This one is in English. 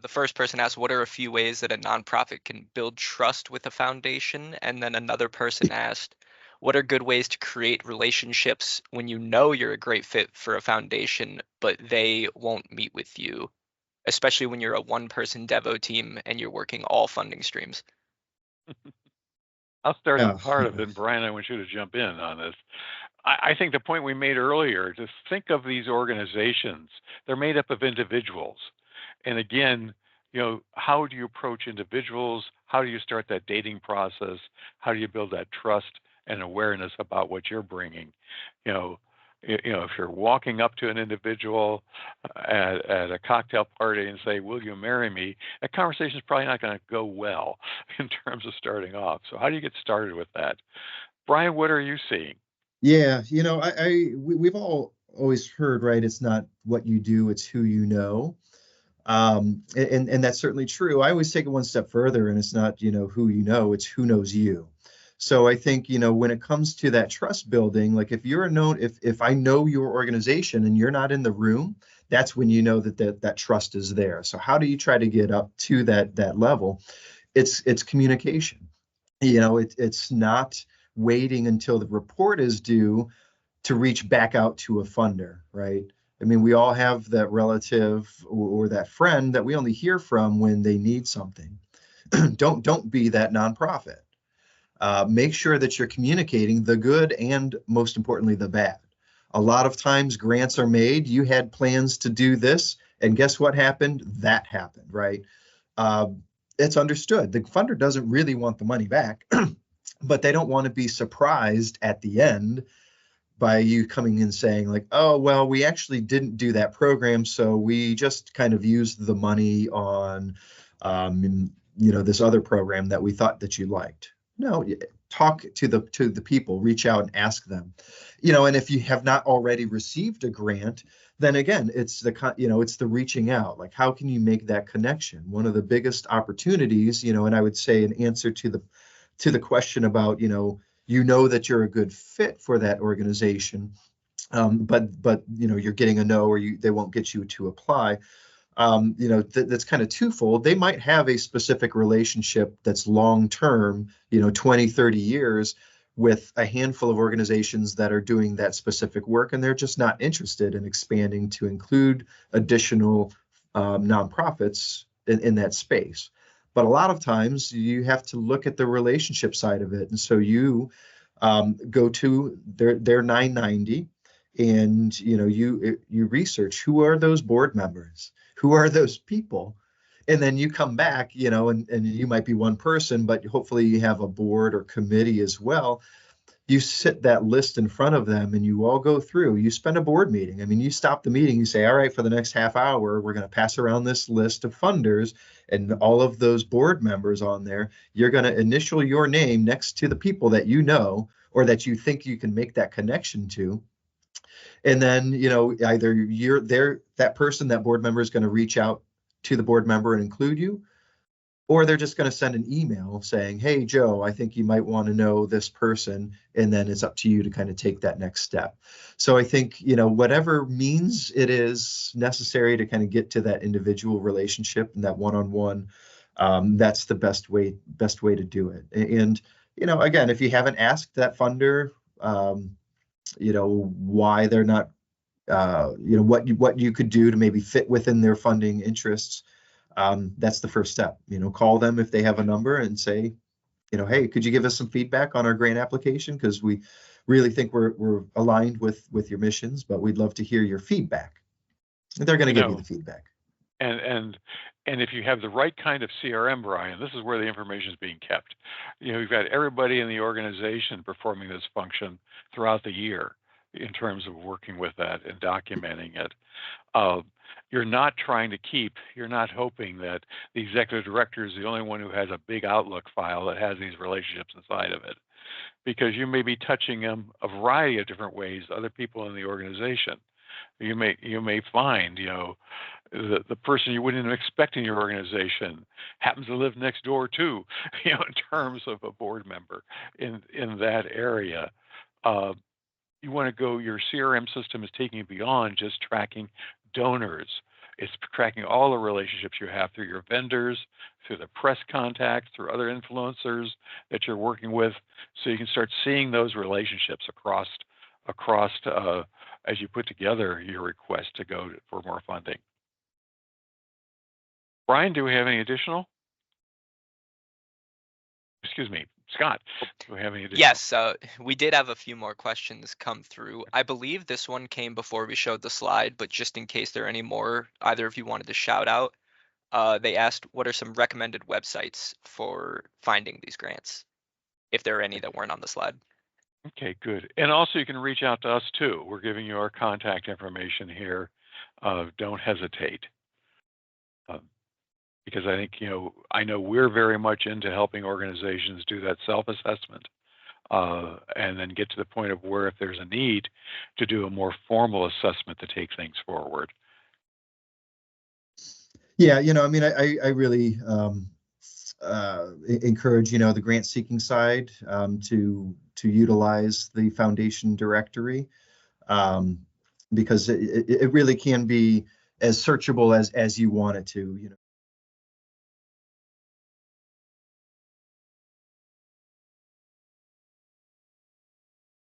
The first person asked, "What are a few ways that a nonprofit can build trust with a foundation?" And then another person asked, "What are good ways to create relationships when you know you're a great fit for a foundation, but they won't meet with you, especially when you're a one-person Devo team and you're working all funding streams?" I'll start Yeah, part of yeah. it, and Brian, I want you to jump in on this. I think the point we made earlier, just think of these organizations. They're made up of individuals. And again, how do you approach individuals? How do you start that dating process? How do you build that trust and awareness about what you're bringing? You know, if you're walking up to an individual at a cocktail party and say, "Will you marry me?" That conversation is probably not going to go well in terms of starting off. So how do you get started with that? Brian, what are you seeing? Yeah, we've all always heard, right? It's not what you do, it's who you know. And that's certainly true. I always take it one step further, and it's not, who you know, it's who knows you. So I think, when it comes to that trust building, like if you're known, if I know your organization and you're not in the room, that's when you know that trust is there. So how do you try to get up to that level? It's communication. It's not waiting until the report is due to reach back out to a funder, right? I mean, we all have that relative or that friend that we only hear from when they need something. Don't be that nonprofit. Make sure that you're communicating the good and most importantly the bad. A lot of times grants are made. You had plans to do this, and guess what happened? That happened, right? Uh, it's understood. The funder doesn't really want the money back, but they don't want to be surprised at the end by you coming in saying like, oh, well, we actually didn't do that program, so we just kind of used the money on, this other program that we thought that you liked. No, talk to the people, reach out and ask them, and if you have not already received a grant, then again, it's the reaching out. Like, how can you make that connection? One of the biggest opportunities, and I would say an answer to the question about, that you're a good fit for that organization, but you're getting a no, or they won't get you to apply. That's kind of twofold. They might have a specific relationship that's long term, 20, 30 years with a handful of organizations that are doing that specific work, and they're just not interested in expanding to include additional nonprofits in that space. But a lot of times you have to look at the relationship side of it. And so you go to their 990, and you research who are those board members, who are those people, and then you come back, and you might be one person, but hopefully you have a board or committee as well. You sit that list in front of them and you all go through. You spend a board meeting. I mean, you stop the meeting, you say, all right, for the next half hour, we're going to pass around this list of funders, and all of those board members on there, you're going to initial your name next to the people that you know or that you think you can make that connection to. And then, either you're there, that person, that board member is going to reach out to the board member and include you, or they're just going to send an email saying, hey, Joe, I think you might want to know this person. And then it's up to you to kind of take that next step. So I think, whatever means it is necessary to kind of get to that individual relationship and that one-on-one, that's the best way to do it. And, again, if you haven't asked that funder, why they're not, what you could do to maybe fit within their funding interests, that's the first step. Call them if they have a number and say, hey, could you give us some feedback on our grant application? Because we really think we're aligned with your missions, but we'd love to hear your feedback. And they're going You to give you know, the feedback. and and and if you have the right kind of CRM, Brian, this is where the information is being kept. You've got everybody in the organization performing this function throughout the year in terms of working with that and documenting it. Uh, you're not hoping that the executive director is the only one who has a big Outlook file that has these relationships inside of it, because you may be touching them a variety of different ways, other people in the organization. You may find, the person you wouldn't expect in your organization happens to live next door too, in terms of a board member in that area. Uh, you want to go, your CRM system is taking you beyond just tracking donors. It's tracking all the relationships you have through your vendors, through the press contacts, through other influencers that you're working with, so you can start seeing those relationships across as you put together your request to go for more funding. Brian, do we have any additional? Excuse me, Scott, do we have any additional? Yes, we did have a few more questions come through. I believe this one came before we showed the slide, but just in case there are any more, either of you wanted to shout out, they asked, what are some recommended websites for finding these grants, if there are any that weren't on the slide? Okay, good. And also you can reach out to us too. We're giving you our contact information here. Don't hesitate. Because I think, I know we're very much into helping organizations do that self-assessment and then get to the point of where if there's a need to do a more formal assessment to take things forward. Yeah, I mean, I really encourage, the grant seeking side to utilize the foundation directory because it really can be as searchable as you want it to.